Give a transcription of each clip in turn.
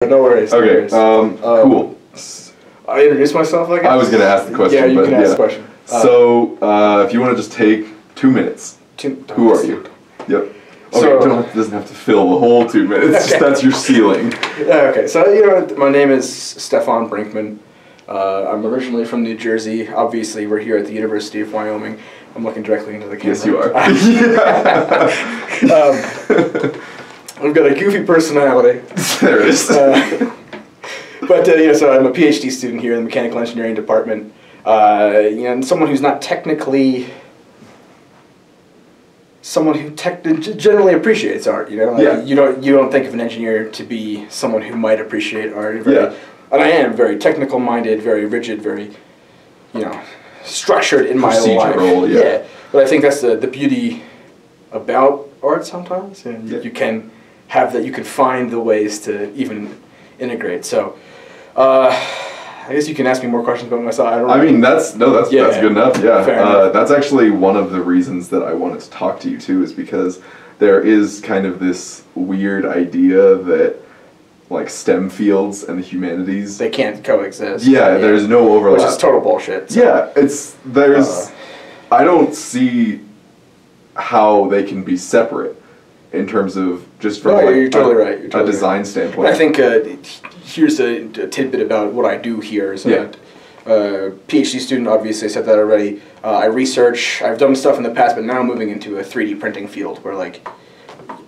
No worries. Okay, cool. I introduce myself, I guess? I was going to ask the question. Yeah, you can ask the question. So, if you want to just take 2 minutes, who are you? Yep. Okay, So, it doesn't have to fill the whole 2 minutes. Okay. That's your ceiling. Okay, so, my name is Stephan Brinkman. I'm originally from New Jersey. Obviously, we're here at the University of Wyoming. I'm looking directly into the camera. Yes, you are. I've got a goofy personality. There it is. So I'm a PhD student here in the mechanical engineering department. And someone who's not technically, someone who generally appreciates art. Yeah. You don't think of an engineer to be someone who might appreciate art. Yeah. And I am very technical minded, very rigid, very, structured in my life. Procedural, yeah. But I think that's the beauty about art sometimes, and you can have that. You can find the ways to even integrate. So, I guess you can ask me more questions about myself. That's good enough. Yeah, Fair enough. That's actually one of the reasons that I wanted to talk to you too, is because there is kind of this weird idea that like STEM fields and the humanities, they can't coexist. Yeah, there's no overlap. Which is total bullshit. So. Yeah, I don't see how they can be separate in terms of just from you're totally right. You're totally design standpoint. I think here's a tidbit about what I do here. So PhD student, obviously I said that already. I research. I've done stuff in the past, but now I'm moving into a 3D printing field where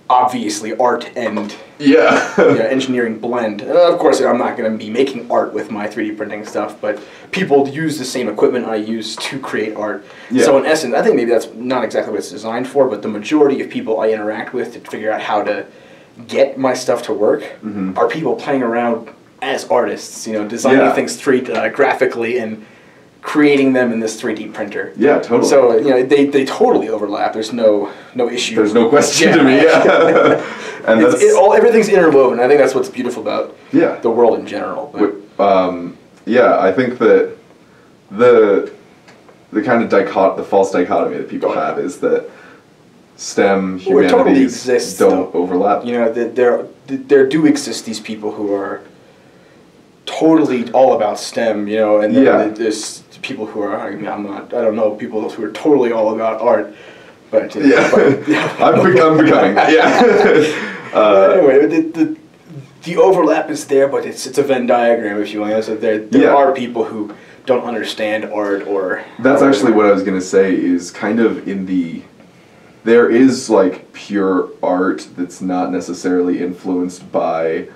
obviously art and engineering blend. And of course, I'm not going to be making art with my 3D printing stuff, but people use the same equipment I use to create art. Yeah. So in essence, I think maybe that's not exactly what it's designed for, but the majority of people I interact with to figure out how to get my stuff to work are people playing around as artists, designing things graphically and creating them in this 3D printer. Yeah, totally. So they totally overlap. There's no issue. There's no question to me. Yeah, and everything's interwoven. I think that's what's beautiful about the world in general. But. I think that the kind of the false dichotomy that people have is that STEM humanities totally exists, don't overlap. There do exist these people who are totally all about STEM, and then there's people who are, I don't know, people who are totally all about art, but I'm becoming, anyway, the overlap is there, but it's a Venn diagram, if you will. So there are people who don't understand art or... That's actually what I was going to say, is kind of there is pure art that's not necessarily influenced by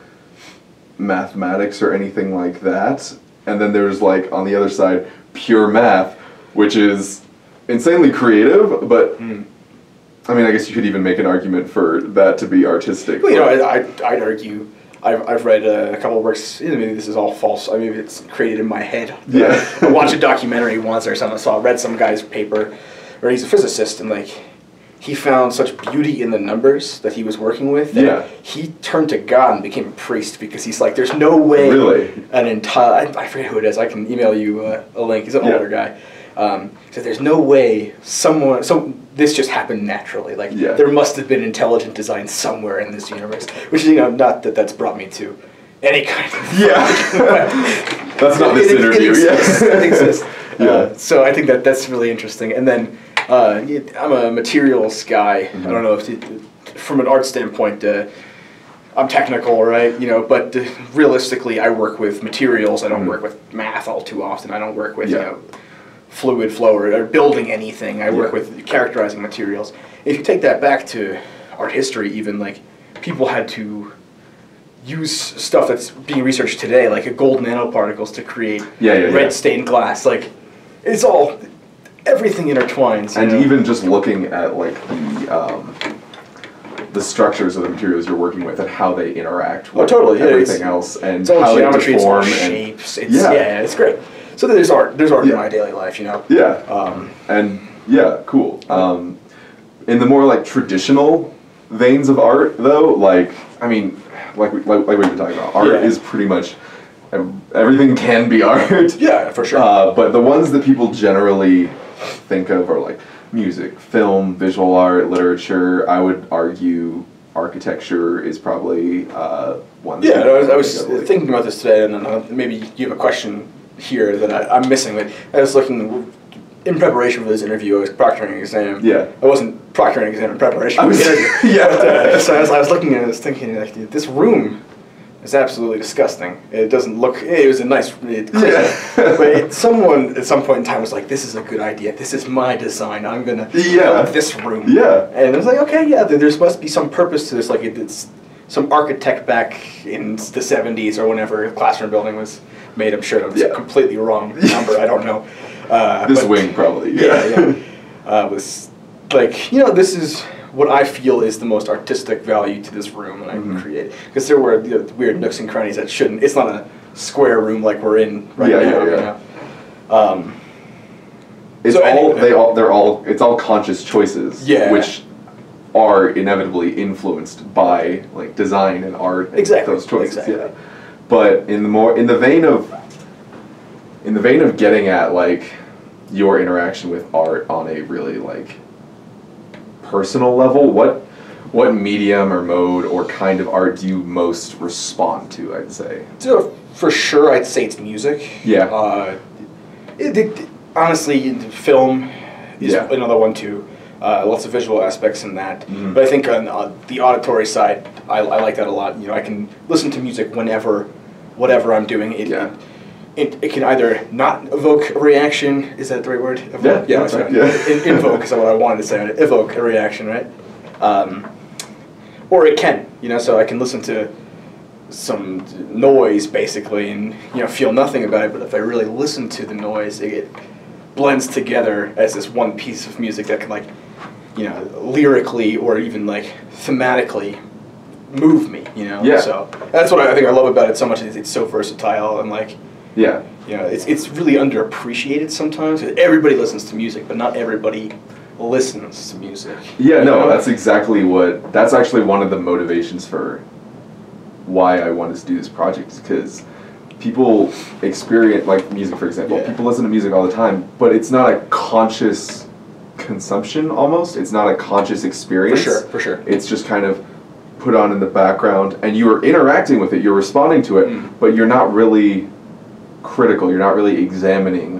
mathematics or anything like that, and then there's on the other side pure math, which is insanely creative, but I guess you could even make an argument for that to be artistic. Well, I'd argue I've read a couple of works. Maybe this is all false. Maybe it's created in my head. I watched a documentary once or something, so I read some guy's paper, or he's a physicist, and he found such beauty in the numbers that he was working with that he turned to God and became a priest, because he's there's no way an entire... I forget who it is. I can email you a link. He's an older guy. So there's no way this just happened naturally. There must have been intelligent design somewhere in this universe, which is not that that's brought me to any kind of... That's not this interview. It exists. So I think that's really interesting. And then I'm a materials guy. I don't know if from an art standpoint, I'm technical, right? But realistically, I work with materials. I don't work with math all too often. I don't work with fluid flow or building anything. I work with characterizing materials. If you take that back to art history, even people had to use stuff that's being researched today, like gold nanoparticles, to create red stained glass. It's all... Everything intertwines. And even just looking at the structures of the materials you're working with and how they interact with everything else, and it's all how geometry, they deform, it's all shapes. It's great. So there's art. There's art in my daily life, Cool. In the more traditional veins of art, though, like we've been talking about, art is pretty much... Everything can be art. Yeah, for sure. But the ones that people generally think of are music, film, visual art, literature. I would argue architecture is probably one. Yeah, I was thinking about this today, and then maybe you have a question here that I'm missing. Like, I was looking in preparation for this interview. I was proctoring an exam. Yeah. I wasn't proctoring an exam in preparation for the interview. Yeah. But, so I was looking at it, I was thinking, like, this room is absolutely disgusting. It doesn't look. It was a nice, clean. Yeah. But someone at some point in time was like, "This is a good idea. This is my design. I'm gonna build this room." Yeah. And I was like, "Okay, yeah. There must be some purpose to this. Like, it's some architect back in the '70s or whenever the classroom building was made. I'm sure it was a completely wrong number. I don't know. This wing probably. Yeah. Was like, you know, this is what I feel is the most artistic value to this room that I can create. Because there were weird nooks and crannies that shouldn't. It's not a square room like we're in right now. You know? It's it's all conscious choices. Yeah. Which are inevitably influenced by like design and art. And those choices. Exactly. Yeah. But in the vein of getting at like your interaction with art on a really like personal level, what medium or mode or kind of art do you most respond to, I'd say? So for sure, I'd say it's music. Yeah. Honestly, film is another one too. Lots of visual aspects in that. Mm-hmm. But I think on the auditory side, I like that a lot. You know, I can listen to music whenever, whatever I'm doing. It can either not evoke a reaction. Is that the right word? Evoke? Yeah, that's right. Yeah. Invoke is what I wanted to say. Evoke a reaction, right? Or it can, you know, so I can listen to some noise basically and, you know, feel nothing about it. But if I really listen to the noise, it blends together as this one piece of music that can, like, you know, lyrically or even like thematically move me, you know. Yeah. So that's what I think I love about it so much. It's so versatile and like. Yeah. You know, it's really underappreciated sometimes. Everybody listens to music, but not everybody listens to music. Yeah, no, that's actually one of the motivations for why I wanted to do this project, is because people experience, like music for example, people listen to music all the time, but it's not a conscious consumption almost. It's not a conscious experience. For sure. It's just kind of put on in the background, and you are interacting with it, you're responding to it, but you're not really critical, you're not really examining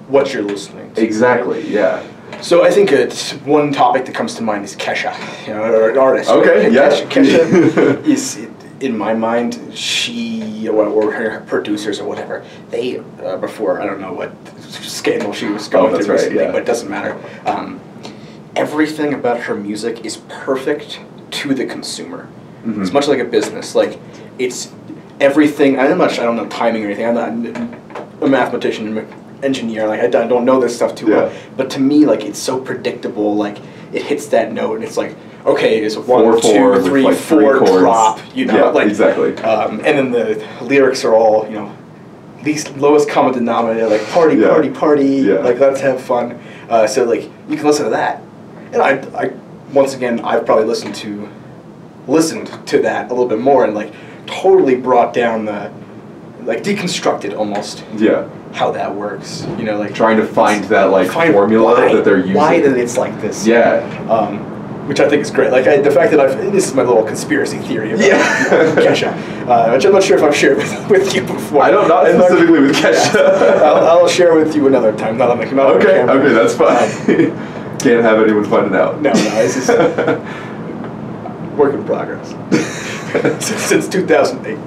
what you're listening to. Exactly, yeah. So I think it's one topic that comes to mind is Kesha, you know, or an artist. Okay, right? yeah. Kesha is, in my mind, she or her producers or whatever, they, before, I don't know what scandal she was going through recently, but it doesn't matter. Everything about her music is perfect to the consumer. Mm-hmm. It's much like a business. Like, it's everything. I don't know timing or anything. I'm not a mathematician, engineer. Like, I don't know this stuff too well. But to me, like, it's so predictable. Like, it hits that note, and it's like, okay, it's a 1, 2, 3, like 4 drop. You know, like exactly. And then the lyrics are all, you know, least lowest common denominator, like party. Yeah. Like, let's have fun. So like, you can listen to that, and I once again, I've probably listened to that a little bit more, and like totally brought down the, like, deconstructed almost. Yeah. How that works, you know, like trying to find that like formula that they're using. Why that it's like this? Yeah. Which I think is great. Like, the fact that this is my little conspiracy theory about Kesha, which I'm not sure if I've shared with you before. I don't know specifically with Kesha. I'll share with you another time. Not on the camera. Okay, that's fine. Can't have anyone find it out. No, it's just work in progress. since 2008.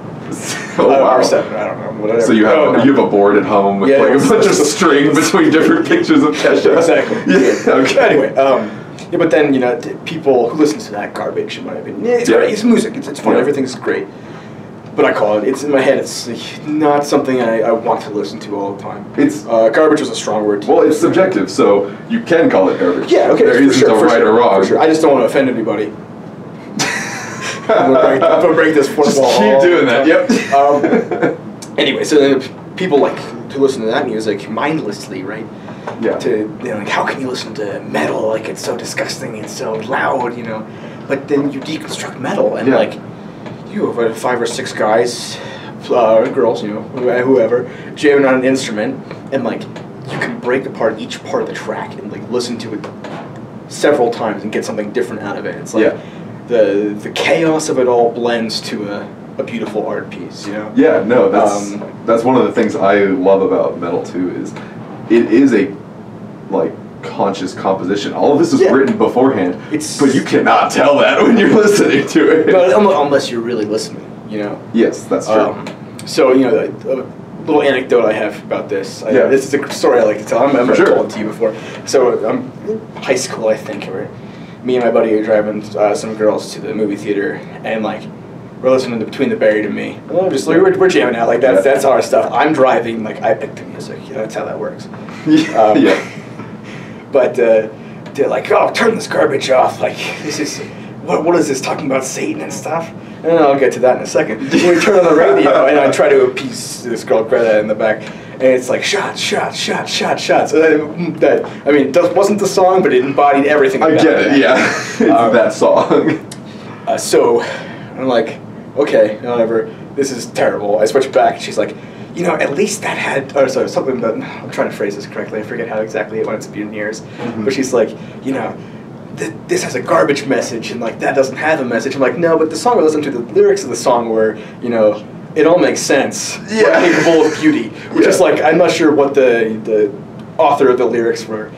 Oh, wow. Or 7, I don't know. Whatever. So you have a board at home with like a bunch of string between different pictures of Kesha. Exactly. Yeah. Okay. Anyway, but then, you know, people who listen to that garbage, in my opinion, it's great. It's music. It's fun. Everything's great. But I call it. It's in my head. It's not something I want to listen to all the time. It's garbage is a strong word. Well, it's subjective, so you can call it garbage. Yeah. Okay. There isn't a right or wrong. For sure. I just don't want to offend anybody. I'm gonna break this fourth wall. Just keep doing that. Yep. Anyway, so then people like to listen to that music mindlessly, right? Yeah. Like, how can you listen to metal? Like, it's so disgusting, it's so loud, you know. But then you deconstruct metal, and like, you have 5 or 6 guys, girls, you know, whoever, jamming on an instrument, and like, you can break apart each part of the track and like listen to it several times and get something different out of it. It's like. the chaos of it all blends to a beautiful art piece, you know? Yeah, no, that's one of the things I love about metal too, is it is a like conscious composition. All of this is written beforehand, but you cannot tell that when you're listening to it. No, unless you're really listening, you know? Yes, that's true. So, you know, a little anecdote I have about this. This is a story I like to tell. I've never told it to you before. So, high school, I think, where me and my buddy are driving some girls to the movie theater, and like, we're listening to Between the Buried and Me. We're jamming out, like that's our stuff. I'm driving, like I pick the music. You know, that's how that works. But they're like, oh, turn this garbage off. Like, this is, what is this, talking about Satan and stuff? And I'll get to that in a second. We turn on the radio, and I try to appease this girl Greta in the back, and it's like, shot, shot, shot, shot, shot. So it wasn't the song, but it embodied everything. I get it, it's that song. So I'm like, okay, whatever, this is terrible. I switch back, and she's like, you know, at least that had, something that, I'm trying to phrase this correctly, I forget how exactly it went to be in years, but she's like, you know, this has a garbage message, and like, that doesn't have a message. I'm like, no, but the song, I listened to the lyrics of the song where, you know, it all makes sense. We're capable of beauty. Which is like, I'm not sure what the author of the lyrics were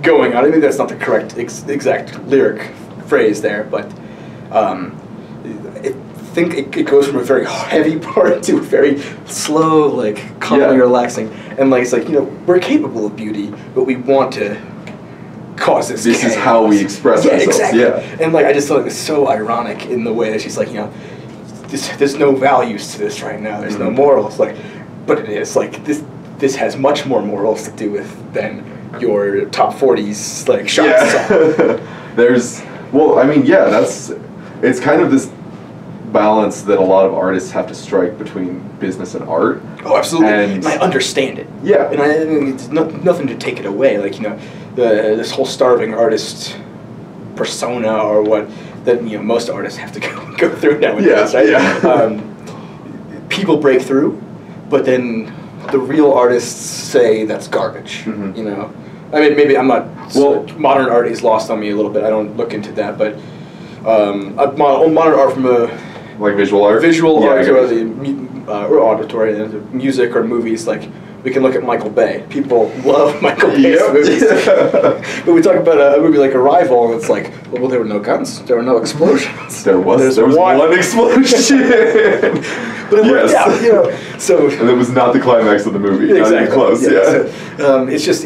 going on. I think that's not the correct exact lyric phrase there, but I think it goes from a very heavy part to a very slow, like, calmly relaxing. And like, it's like, you know, we're capable of beauty, but we want to cause this chaos. Is how we express ourselves. Exactly. And like, I just thought it was so ironic in the way that she's like, you know, there's no values to this right now. There's no morals. Like, but it is. Like, this has much more morals to do with than your top 40s, like, shots song. It's kind of this balance that a lot of artists have to strike between business and art. Oh, absolutely. And I understand it. Yeah. And I mean, it's nothing to take it away. Like, you know, this whole starving artist persona, or what that, you know, most artists have to go through nowadays, right? Yeah. People break through, but then the real artists say that's garbage. You know, I mean, maybe I'm not. Well, modern art is lost on me a little bit. I don't look into that, but modern art from a like visual art, or auditory, music or movies. Like, we can look at Michael Bay. People love Michael Bay's movies. But we talk about a movie like Arrival, and it's like, well, there were no guns, there were no explosions. There was one explosion. But it worked out, you know. So, and it was not the climax of the movie. Not even close. So, it's just.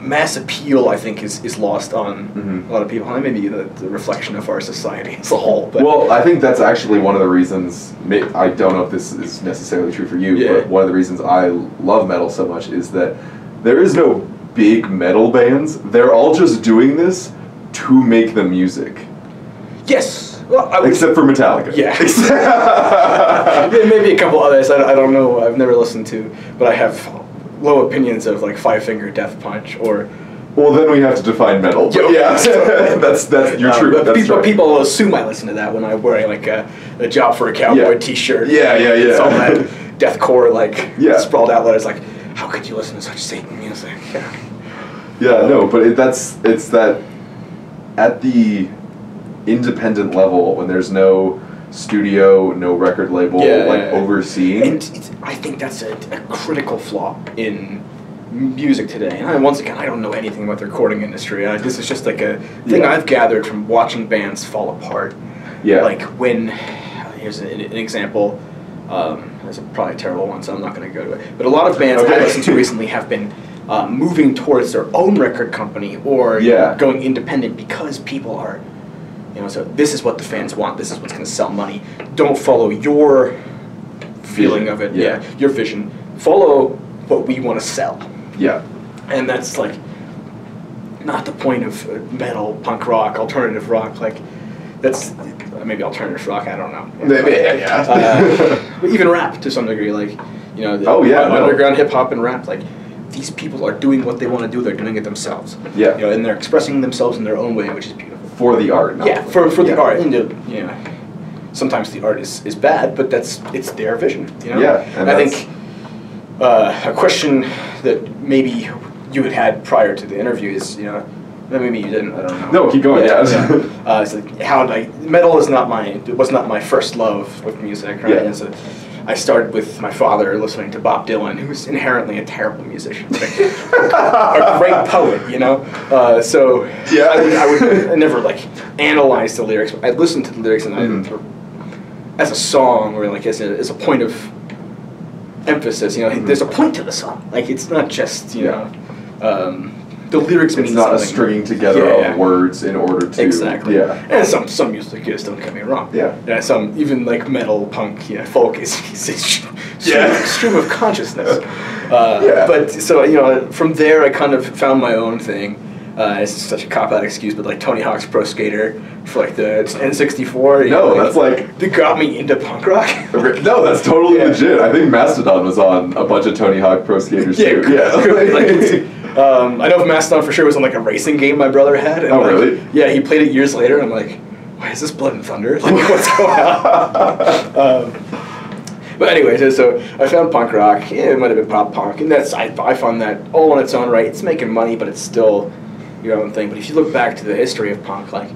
Mass appeal, I think, is lost on a lot of people. And maybe the reflection of our society as a whole. But well, I think that's actually one of the reasons, I don't know if this is necessarily true for you, but one of the reasons I love metal so much is that there is no big metal bands. They're all just doing this to make the music. Yes. Well, except for Metallica. Yeah. Maybe a couple others I don't know, I've never listened to, but I have low opinions of like Five Finger Death Punch or. Well, then we have to define metal. That's you're true. But people assume I listen to that when I'm wearing like a Job for a Cowboy T-shirt. It's all that deathcore sprawled out letters. Like, how could you listen to such Satan music? No, but it's that at the independent level when there's no studio, no record label, overseeing. And I think that's a critical flaw in music today. And once again, I don't know anything about the recording industry. This is just like a thing I've gathered from watching bands fall apart. Like when, here's an example, it's probably a terrible one, so I'm not going to go to it. But a lot of bands I listened to recently have been moving towards their own record company or going independent because people are, you know, so this is what the fans want. This is what's going to sell money. Don't follow your feeling of it. Your vision. Follow what we want to sell. And that's like not the point of metal, punk rock, alternative rock. Like that's maybe alternative rock. I don't know. But even rap to some degree, like, you know, underground hip hop and rap. Like, these people are doing what they want to do. They're doing it themselves. You know, and they're expressing themselves in their own way, which is beautiful. For the art. For the art. And sometimes the art is bad, but it's their vision. You know. And I think a question that maybe you had prior to the interview is, you know, Maybe you didn't. I don't know. No, keep going. Yeah. So metal was not my first love with music. Right? Yeah. I started with my father listening to Bob Dylan, who's inherently a terrible musician, a great poet, you know. So yeah, I never like analyzed the lyrics. I listened to the lyrics and as a song or like as a point of emphasis. You know, there's a point to the song. Like it's not just you know. The lyrics mean something. It's not a stringing together of words in order to... Exactly. Yeah. And some music is, don't get me wrong. Yeah. And some, even like metal, punk, folk is a stream of consciousness. But, so, you know, from there I kind of found my own thing. It's such a cop-out excuse, but like Tony Hawk's Pro Skater for like the N64. No, that's like... That got me into punk rock. No, that's totally legit. I think Mastodon was on a bunch of Tony Hawk Pro Skaters too. I know Mastodon for sure was on like a racing game my brother had. And really? Yeah, he played it years later, and I'm like, why is this Blood and Thunder? Like, what's going on? But anyway, so I found punk rock. Yeah, it might have been pop punk, and I found that all on its own right. It's making money, but it's still your own thing. But if you look back to the history of punk, like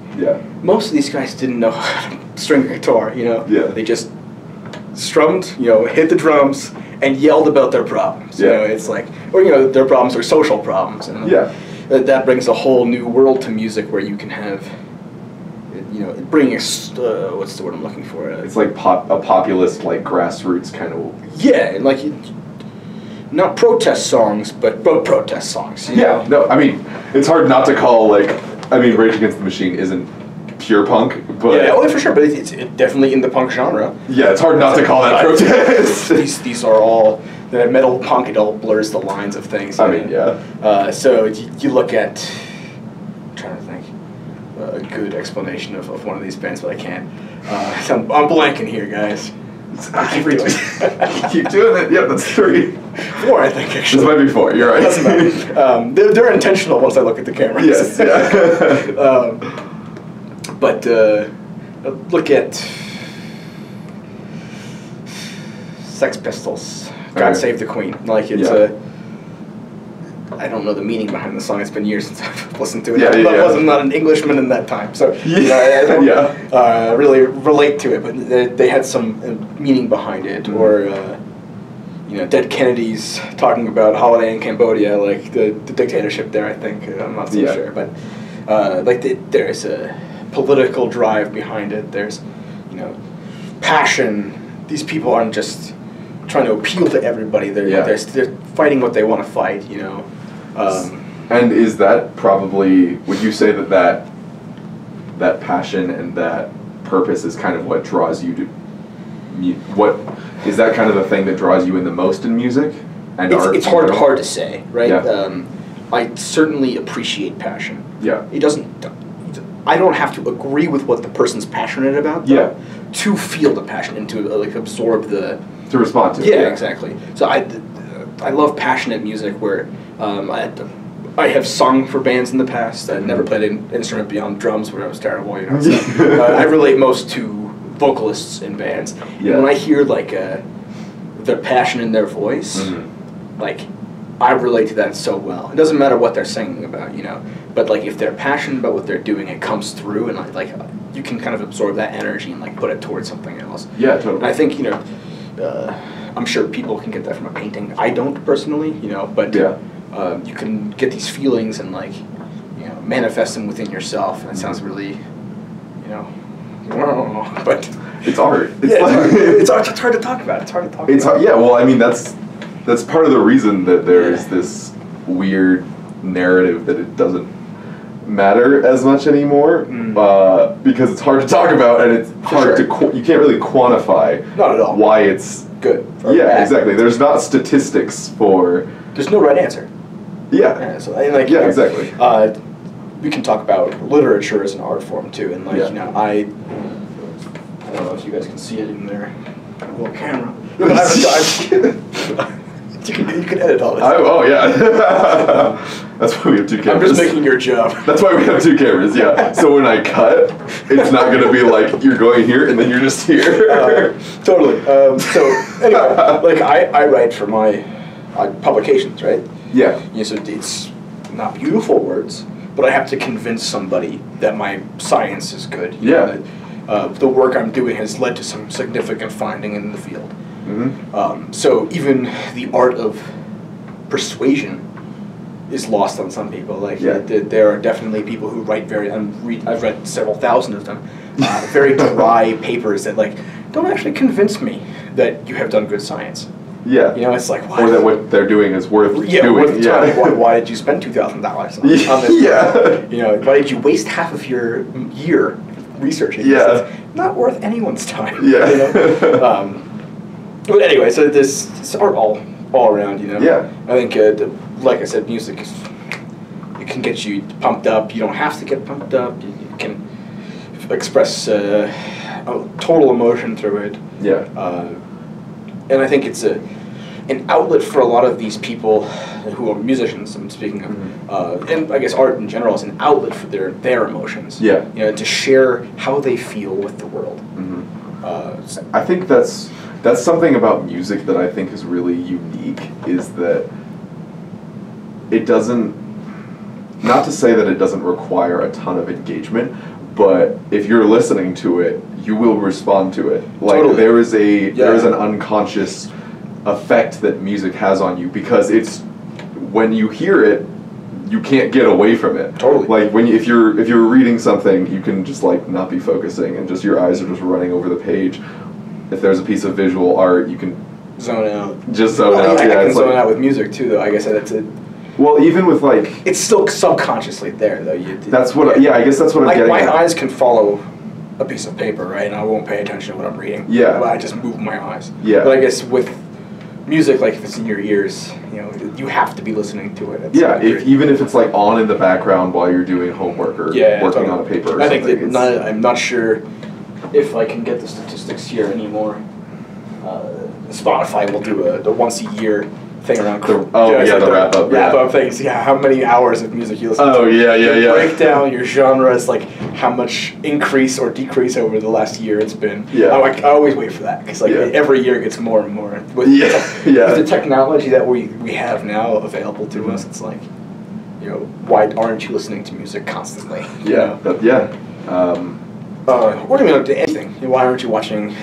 most of these guys didn't know how to string a guitar. You know, they just strummed, you know, hit the drums, and yelled about their problems. You know, it's like, or you know, their problems are social problems, and that brings a whole new world to music where you can have, you know, bringing what's the word I'm looking for? It's like a populist, like grassroots kind of. Yeah, and like not protest songs, but protest songs. You know? No, I mean it's hard not to call like Rage Against the Machine isn't pure punk, but for sure, but it's definitely in the punk genre. Yeah, it's hard not to call that protest. These are all the metal punk. It all blurs the lines of things. So you look at. I'm trying to think a good explanation of one of these bands, but I can't. I'm blanking here, guys. Keep doing it. Yeah, that's 3. 4, I think, actually. This might be 4. You're right. Doesn't matter. They're intentional once I look at the cameras. Yes. Yeah. But look at Sex Pistols. God Save the Queen. Like it's I don't know the meaning behind the song. It's been years since I've listened to it. I was not an Englishman in that time, so I don't really relate to it. But they had some meaning behind it, or you know, Dead Kennedys talking about holiday in Cambodia, like the dictatorship there. I think I'm not so sure, but there's a political drive behind it. There's, you know, passion. These people aren't just trying to appeal to everybody. They're fighting what they want to fight. You know. And is that probably, would you say that passion and that purpose is kind of what draws you to, what is that kind of the thing that draws you in the most in music and art? It's hard to say, right? I certainly appreciate passion. I don't have to agree with what the person's passionate about, though, to feel the passion and to like absorb to respond to it. Yeah, exactly. So I love passionate music where I have sung for bands in the past. I never played an instrument beyond drums, where I was terrible. You know, so, I relate most to vocalists in bands. And when I hear like their passion in their voice, like I relate to that so well. It doesn't matter what they're singing about, you know, but like if they're passionate about what they're doing, it comes through, and like you can kind of absorb that energy and like put it towards something else. Yeah, totally. And I think, you know, I'm sure people can get that from a painting. I don't personally, you know, but you can get these feelings and like, you know, manifest them within yourself. And it sounds really, you know, but it's art. It's hard to talk about. It's hard to talk about. Yeah, well, I mean, that's part of the reason that there is this weird narrative that it doesn't matter as much anymore, because it's hard to talk about, and it's hard to you can't really quantify not at all why it's good. Exactly. There's not statistics for. There's no right answer. So like exactly. We can talk about literature as an art form too, and like you know, I don't know if you guys can see it in their little camera. You can edit all this. That's why we have 2 cameras. I'm just making your job. That's why we have 2 cameras, So when I cut, it's not going to be like, you're going here and then you're just here. Totally. So anyway, like I write for my publications, right? Yeah. So it's not beautiful words, but I have to convince somebody that my science is good. You Yeah. know, that, the work I'm doing has led to some significant finding in the field. So even the art of persuasion is lost on some people. Like there are definitely people who write I've read several thousand of them, very dry papers that like don't actually convince me that you have done good science. Yeah. You know, it's like or that what they're doing is worth doing. Why did you spend $2,000 on this? You know, why did you waste half of your year researching this? It's not worth anyone's time. Yeah. You know? But anyway, so this art all around, you know. Yeah. I think, like I said, music it can get you pumped up. You don't have to get pumped up. You can express a total emotion through it. Yeah. And I think it's an outlet for a lot of these people who are musicians, I'm speaking of, and I guess art in general is an outlet for their emotions. Yeah. You know, to share how they feel with the world. I think that's something about music that I think is really unique, is that it doesn't, not to say that it doesn't require a ton of engagement, but if you're listening to it, you will respond to it. Like Totally. there is an unconscious effect that music has on you, because it's, when you hear it, you can't get away from it. Totally. Like if you're reading something, you can just like not be focusing and just your eyes are just running over the page. If there's a piece of visual art, you can zone out. Just zone out. I can zone out with music too, though. I guess that's it. Well, even with like, it's still subconsciously there, though. That's what. I guess that's what I'm getting. My at. eyes can follow a piece of paper, right, and I won't pay attention to what I'm reading. Yeah. But I just move my eyes. Yeah. But I guess with music, like if it's in your ears, you know, you have to be listening to it. Even if it's like on in the background while you're doing homework or working on a paper. Or I think something, I'm not sure if I can get the statistics here anymore. Spotify will do the once a year thing around the wrap up. Wrap up things. Yeah, how many hours of music you listen to. Break down your genres, like how much increase or decrease over the last year it's been. Yeah. I always wait for that because every year it gets more and more. With the technology that we have now available to us, it's like, you know, why aren't you listening to music constantly? Or even to anything. Why aren't you watching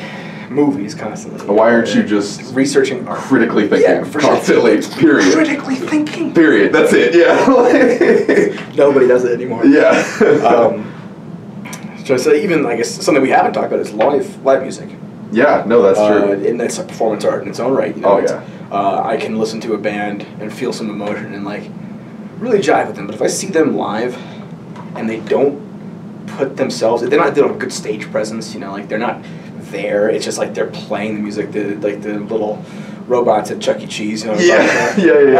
movies constantly? Why aren't you just researching art? Critically thinking constantly? Sure. Period. Critically thinking. Period. That's it. Yeah. Nobody does it anymore. Yeah. So even I guess something we haven't talked about is live music. Yeah. No, that's true. And that's a performance art in its own right. You know, I can listen to a band and feel some emotion and like really jive with them. But if I see them live and they don't put themselves, they don't have a good stage presence. You know, like they're not there. It's just like they're playing the music, the little robots at Chuck E. Cheese. You know what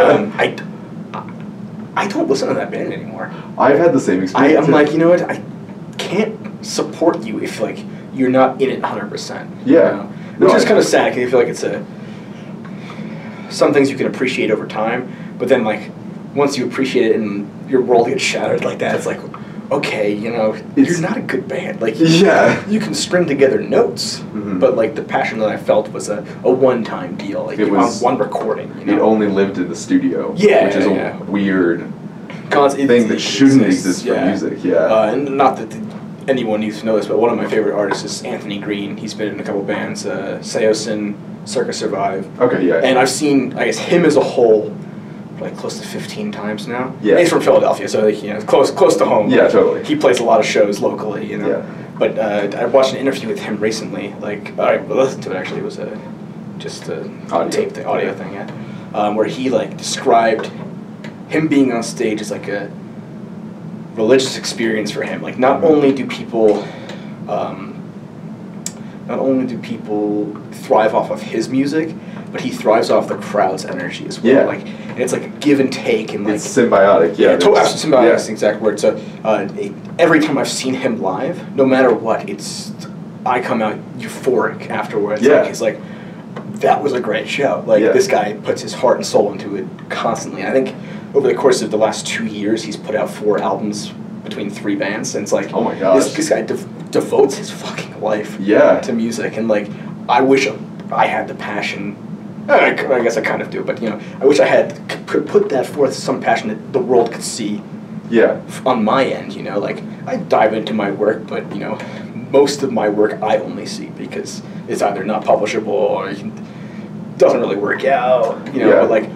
I'm talking about? I don't listen to that band anymore. I've had the same experience. I'm like, you know what? I can't support you if like you're not in it 100%. Yeah. You know? Which is kind of sad because I feel like it's some things you can appreciate over time, but then like once you appreciate it and your world gets shattered like that, it's like, okay, you know, you're not a good band. Like, you can string together notes, but like the passion that I felt was a one-time deal. Like, it was one recording. You know? It only lived in the studio. Which is a weird thing that shouldn't exist for music. And not that anyone needs to know this, but one of my favorite artists is Anthony Green. He's been in a couple bands, Seosin, Circa Survive. And I've seen, I guess, him as a whole like close to 15 times now. And he's from Philadelphia, so like, you know, close to home. Totally. He plays a lot of shows locally, you know. But I watched an interview with him recently. Like I listened to it actually. It was just a audio thing, where he like described him being on stage as like a religious experience for him. Like not only do people thrive off of his music, but he thrives off the crowd's energy as well. Like, and it's like a give and take, and like it's symbiotic. Absolutely symbiotic. That's the exact word. So every time I've seen him live, no matter what, I come out euphoric afterwards. Like, it's like that was a great show. Like this guy puts his heart and soul into it constantly. I think over the course of the last 2 years, he's put out 4 albums between 3 bands, and it's like, oh my gosh, this guy devotes his fucking life to music, and like I wish I had the passion. I guess I kind of do, but you know, I wish I could put that forth, some passion that the world could see Yeah. On my end, you know, like I dive into my work, but you know, most of my work I only see because it's either not publishable or it doesn't really work out, you know. Yeah. But like,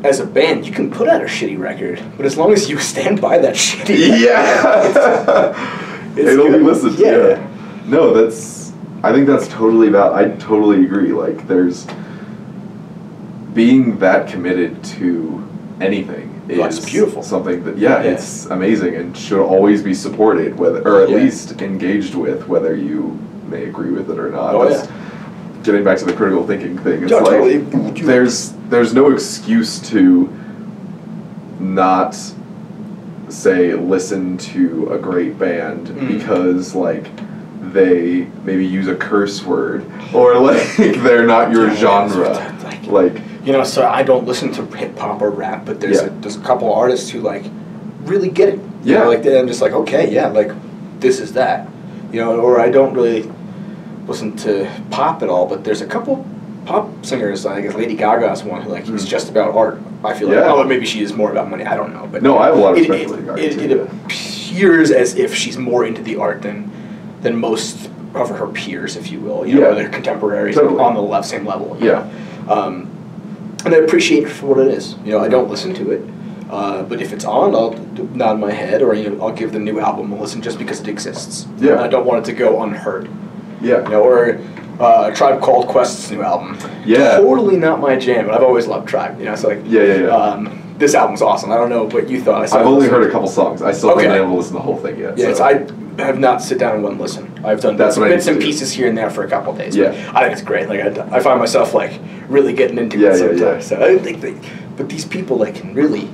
as a band, you can put out a shitty record, but as long as you stand by that shitty record, it'll good. be listened to. Yeah. No, I think that's totally about. I totally agree. Like, there's being that committed to anything is beautiful. Something that it's amazing and should always be supported, or at least engaged with, whether you may agree with it or not. Getting back to the critical thinking thing, it's like there's no excuse to not say listen to a great band because like they maybe use a curse word or like they're not your genre. Like, you know, so I don't listen to hip hop or rap, but there's a couple artists who like really get it. You know, like I'm just like, okay, yeah, like this is that. You know, or I don't really listen to pop at all, but there's a couple pop singers. I guess Lady Gaga's one who like is just about art. I feel like, oh, maybe she is more about money. I don't know, but no, I have a lot of respect for Lady Gaga. It appears as if she's more into the art than most of her peers, if you will. You know, or their contemporaries on the same level. You know? And I appreciate it for what it is. You know, I don't listen to it, but if it's on, I'll nod my head, or you know, I'll give the new album a listen just because it exists. Yeah, and I don't want it to go unheard. Yeah, you know, or Tribe Called Quest's new album. Yeah, totally not my jam, but I've always loved Tribe. You know, so like this album's awesome. I don't know what you thought. I've only heard a couple songs. I still haven't been able to listen to the whole thing yet. Yeah, so. I have not sit down and one listen. I've done bits and pieces here and there for a couple of days. Yeah, I think it's great. Like I find myself like really getting into it sometimes. So I think but these people like can really,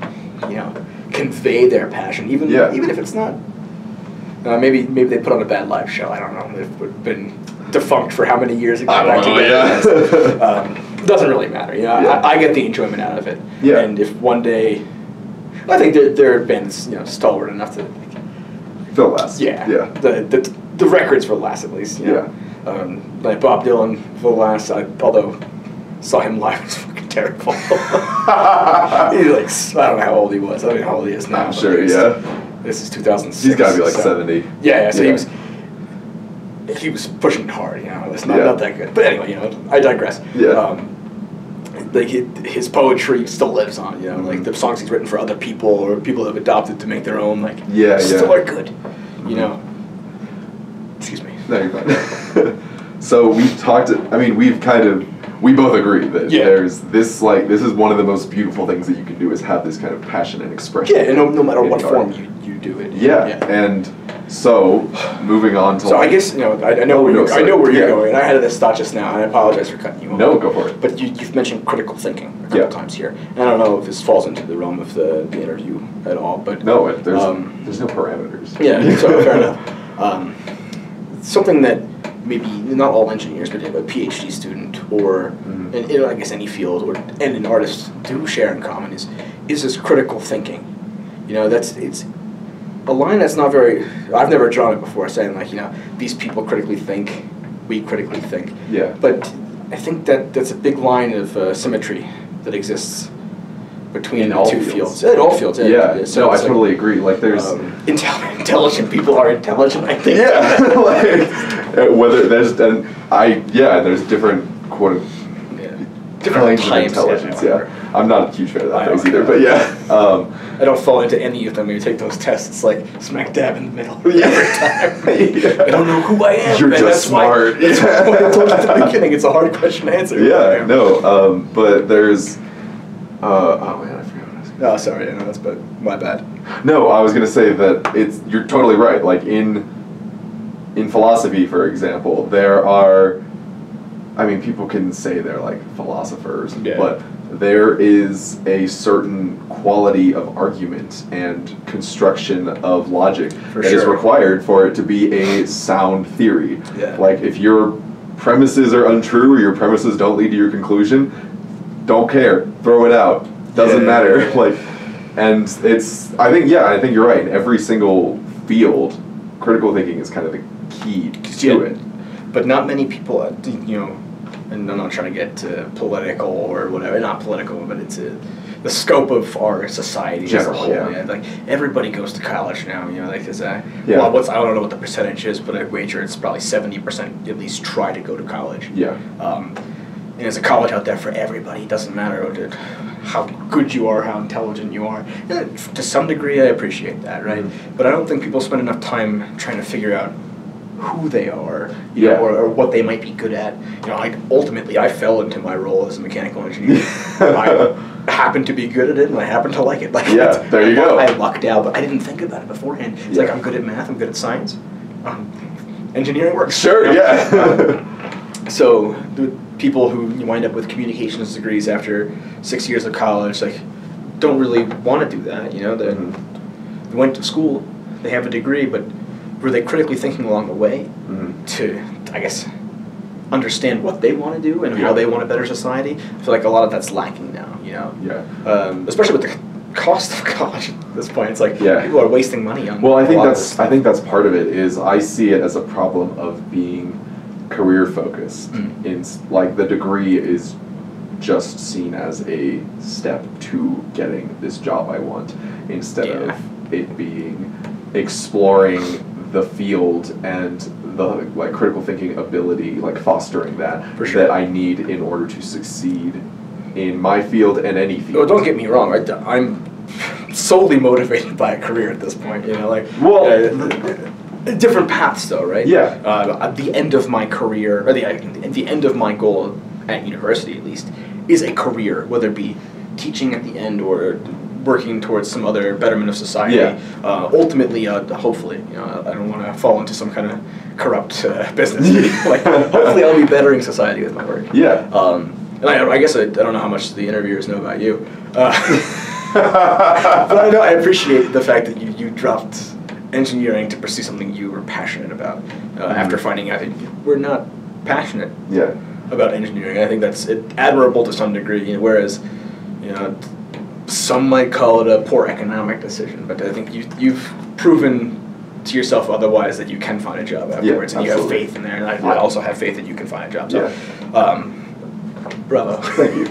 you know, convey their passion, even if it's not. Maybe they put on a bad live show. I don't know. They've been defunct for how many years ago. It doesn't really matter. You know, I get the enjoyment out of it. Yeah. And if one day, I think their band's stalwart enough to. They'll last. Yeah. Yeah. The records will last at least. You know? Like Bob Dylan will last. Although saw him live, it was fucking terrible. He's like, I don't know how old he was. I don't know how old he is now. I'm sure. Yeah. This is 2006. He's got to be like 70. Yeah. So he was pushing it hard. You know, it's not that good. But anyway, you know, I digress. Yeah. Like his poetry still lives on, you know, like the songs he's written for other people or people have adopted to make their own, like still are good, you know. Excuse me. No, you're fine. So we've talked. I mean, we both agree that there's this this is one of the most beautiful things that you can do is have this kind of passion and expression. Yeah, and no matter what form you do it. Yeah, and so moving on to. So I guess I know where you're going, and I had this thought just now, and I apologize for cutting you off. No, go for it. But you've mentioned critical thinking a couple times here, and I don't know if this falls into the realm of the interview at all, but no, there's no parameters. Yeah, so fair enough. Something that maybe not all engineers, but a PhD student or in I guess any field and an artist do share in common is this critical thinking. You know, it's a line that's not very. I've never drawn it before, saying like these people critically think, we critically think. Yeah. But I think that's a big line of symmetry that exists between the two fields. In all fields. Yeah. So I totally agree. Like there's intelligent people are intelligent. I think. Yeah. Like whether there's there's different different kinds of intelligence. Yeah. I'm not a huge fan of that phrase either, but I don't fall into any of them. When you take those tests, it's like smack dab in the middle every time. I don't know who I am. You're just smart. That's why I told you at the beginning. It's a hard question to answer. Yeah, no, but there's. Oh man, I forgot what I was. Oh, sorry. No, that's my bad. No, I was gonna say that you're totally right. Like in philosophy, for example, there are. I mean, people can say they're like philosophers, but there is a certain quality of argument and construction of logic is required for it to be a sound theory. Yeah. Like if your premises are untrue or your premises don't lead to your conclusion, don't care. Throw it out. Doesn't matter. Yeah. Like, and I think you're right. In every single field, critical thinking is kind of the key to it. But not many people, and I'm not trying to get political or whatever, not political, but it's the the scope of our society as a General, whole. yeah. Yeah, like everybody goes to college now. You know, like there's Yeah. well, I don't know what the percentage is, but I wager it's probably 70% at least try to go to college. Yeah. And there's a college out there for everybody. It doesn't matter how good you are, how intelligent you are. And to some degree, I appreciate that, right? But I don't think people spend enough time trying to figure out who they are, you know, or what they might be good at. You know, ultimately, I fell into my role as a mechanical engineer. I happened to be good at it, and I happened to like it. Like, there you go. I lucked out, but I didn't think about it beforehand. It's like I'm good at math, I'm good at science. Engineering works. Sure, So the people who wind up with communications degrees after 6 years of college, like, don't really want to do that. You know, they went to school, they have a degree, but were they critically thinking along the way to, I guess, understand what they want to do and how they want a better society? I feel like a lot of that's lacking now. You know, especially with the cost of college at this point. It's like people are wasting money on. Well, I think that's part of it. Is I see it as a problem of being career focused. In like the degree is just seen as a step to getting this job I want, instead of it being exploring the field and the like critical thinking ability, like fostering that that I need in order to succeed in my field and any field. Well, don't get me wrong. I'm solely motivated by a career at this point. You know, like different paths, though, right? Yeah. At the end of my career, or at the end of my goal at university, at least, is a career, whether it be teaching at the end or working towards some other betterment of society. Ultimately, hopefully, you know, I don't want to fall into some kind of corrupt business. Like, hopefully, I'll be bettering society with my work. And I guess I don't know how much the interviewers know about you, but I appreciate the fact that you dropped engineering to pursue something you were passionate about after finding out that you were not passionate about engineering. I think that's admirable to some degree. You know, whereas, you know, some might call it a poor economic decision, but I think you've proven to yourself otherwise that you can find a job afterwards, and you have faith in there. And I also have faith that you can find a job. So, bravo. Thank you.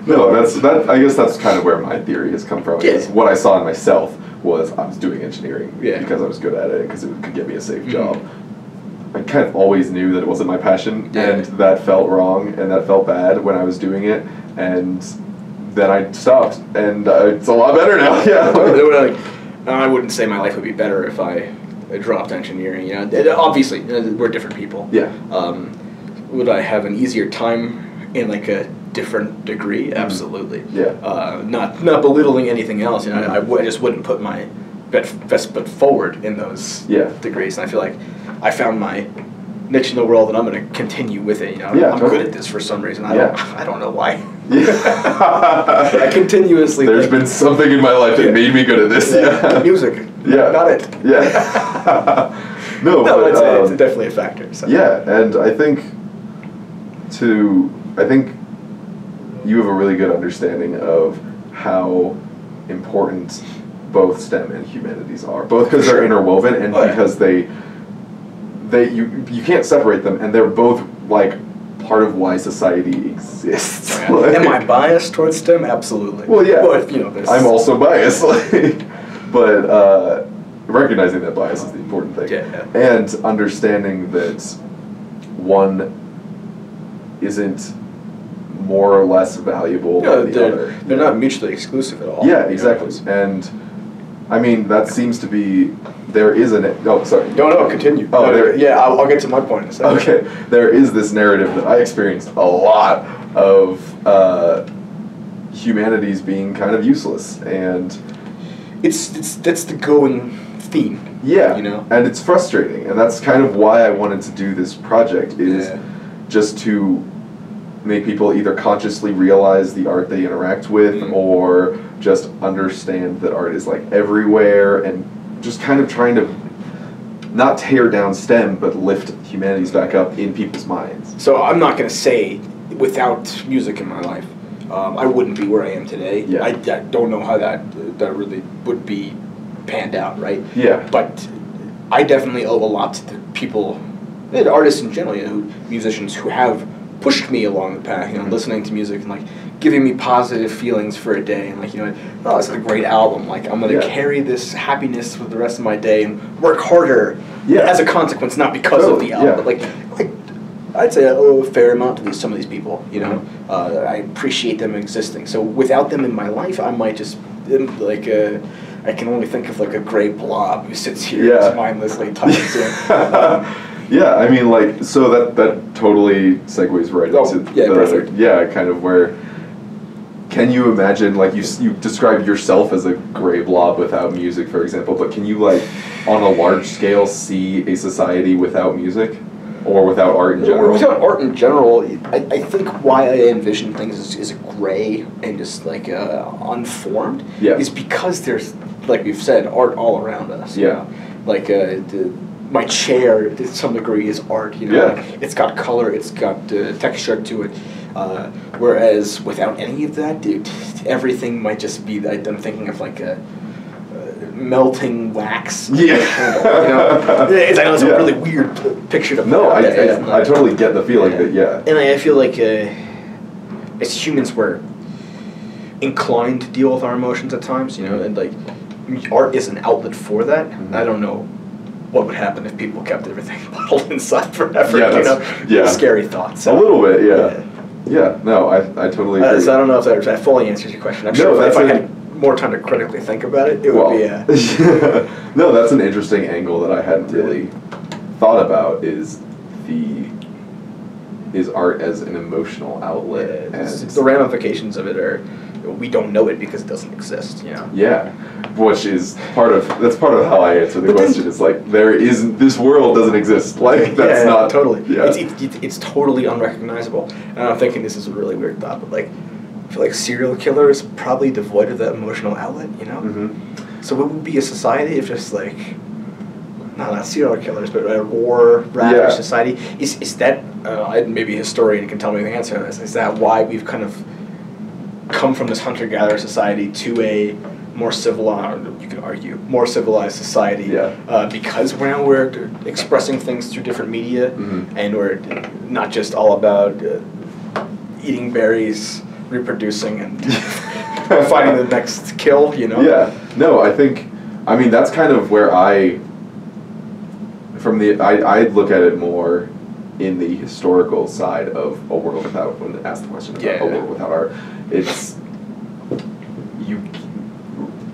No, that. I guess that's kind of where my theory has come from. Is what I saw in myself was I was doing engineering because I was good at it, because it could get me a safe job. I kind of always knew that it wasn't my passion, and that felt wrong, and that felt bad when I was doing it, and then I stopped, and it's a lot better now. I wouldn't say my life would be better if I dropped engineering. You know, obviously we're different people. Would I have an easier time in like a different degree? Absolutely. Not belittling anything else. You know, I just wouldn't put my best foot forward in those degrees, and I feel like I found my niche in the world, and I'm going to continue with it. You know, I'm good at this for some reason. I don't know why. I continuously. There's been something in my life that made me good at this. Music. Not it. No, it's definitely a factor. So. And I think you have a really good understanding of how important both STEM and humanities are, both because they're interwoven and because you can't separate them, and they're both like part of why society exists. Am I biased towards STEM? Absolutely. Well, but you know, I'm also biased, but recognizing that bias is the important thing, and understanding that one isn't more or less valuable than the other. They're not mutually exclusive at all. Yeah, exactly. And I mean, that seems to be, there is No, continue. I'll get to my point in a second. Okay, there is this narrative that I experienced a lot of humanities being kind of useless, and that's the going theme. Yeah, you know, and it's frustrating, and that's kind of why I wanted to do this project, is just to make people either consciously realize the art they interact with, or just understand that art is like everywhere, and just kind of trying to not tear down STEM, but lift humanities back up in people's minds. So I'm not going to say without music in my life, I wouldn't be where I am today. I don't know how that really would be panned out, right? But I definitely owe a lot to the people, artists in general, you know, musicians who have pushed me along the path, you know, listening to music and like giving me positive feelings for a day, and like, you know, oh, this is a great album, like I'm gonna carry this happiness for the rest of my day and work harder as a consequence, not because of the album, but like I'd say I owe a fair amount to some of these people, you know. I appreciate them existing. So without them in my life, I might just like I can only think of like a gray blob who sits here just mindlessly typing. Yeah, I mean, like, so that totally segues right into kind of where. Can you imagine, like, you described yourself as a gray blob without music, for example, but can you, like, on a large scale, see a society without music? Or without art in general? Without art in general, I think why I envision things is gray and just, like, unformed is because there's, like we've said, art all around us. Yeah. Like, my chair, to some degree, is art, you know? Like, it's got color, it's got texture to it. Whereas without any of that, dude, everything might just be. I'm thinking of like a melting wax. Candle, you know, I know it's a really weird picture to. No, I totally get the feeling that And I feel like as humans, we're inclined to deal with our emotions at times, you know, and like art is an outlet for that. I don't know what would happen if people kept everything bottled inside forever. You know, scary thoughts. So, a little bit, Yeah, no, I totally agree. So I don't know if that fully answers your question. I'm sure if I had more time to critically think about it, it would be No, that's an interesting angle that I hadn't really thought about, is art as an emotional outlet. And the ramifications of it are, we don't know it because it doesn't exist, you know? Yeah, which is part of how I answer the question. It's like, this world doesn't exist. Like, that's not... totally. Yeah. It's totally unrecognizable. And I'm thinking this is a really weird thought, but like, I feel like serial killers probably devoid of that emotional outlet, you know? So what would be a society if just like, not serial killers, but a war ravaged society? Is that, maybe a historian can tell me the answer to this, is that why we've kind of come from this hunter-gatherer society to a more civilized, you could argue, more civilized society, because we're expressing things through different media, and we're not just all about eating berries, reproducing, and finding the next kill, you know? Yeah, no, I mean, that's kind of where I look at it more in the historical side of a world without, when asked the question about a world without art. It's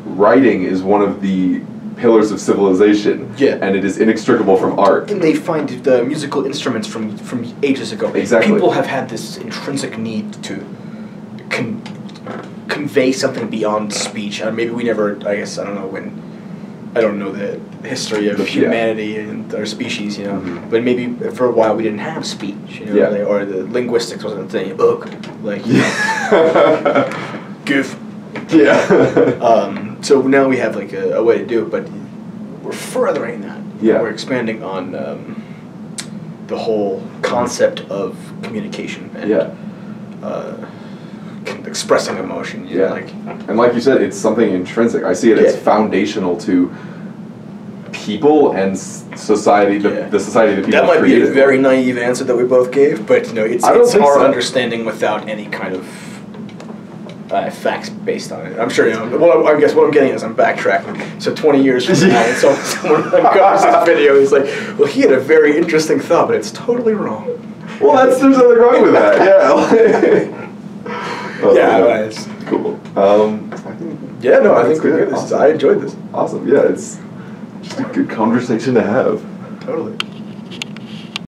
writing is one of the pillars of civilization, and it is inextricable from art. And they find the musical instruments from ages ago. Exactly. People have had this intrinsic need to convey something beyond speech. Maybe we never, I guess, I don't know the history of humanity and our species, you know, but maybe for a while we didn't have speech, you know, or the linguistics wasn't a thing, like, you know, goof. So now we have like a way to do it, but we're furthering that. We're expanding on the whole concept of communication and expressing emotion. You know, like, and like you said, it's something intrinsic. I see it as foundational to people and society, the society that people That might created. be a very naive answer that we both gave, but you know, it's our understanding without any kind of facts based on it. I'm sure, you know, well, I guess what I'm getting is I'm backtracking. So 20 years from now, so someone comes this video, he's like, well, he had a very interesting thought, but it's totally wrong. Well, there's nothing wrong with that, It's cool. I think we're good. Awesome. I enjoyed this. Awesome, it's just a good conversation to have. Totally.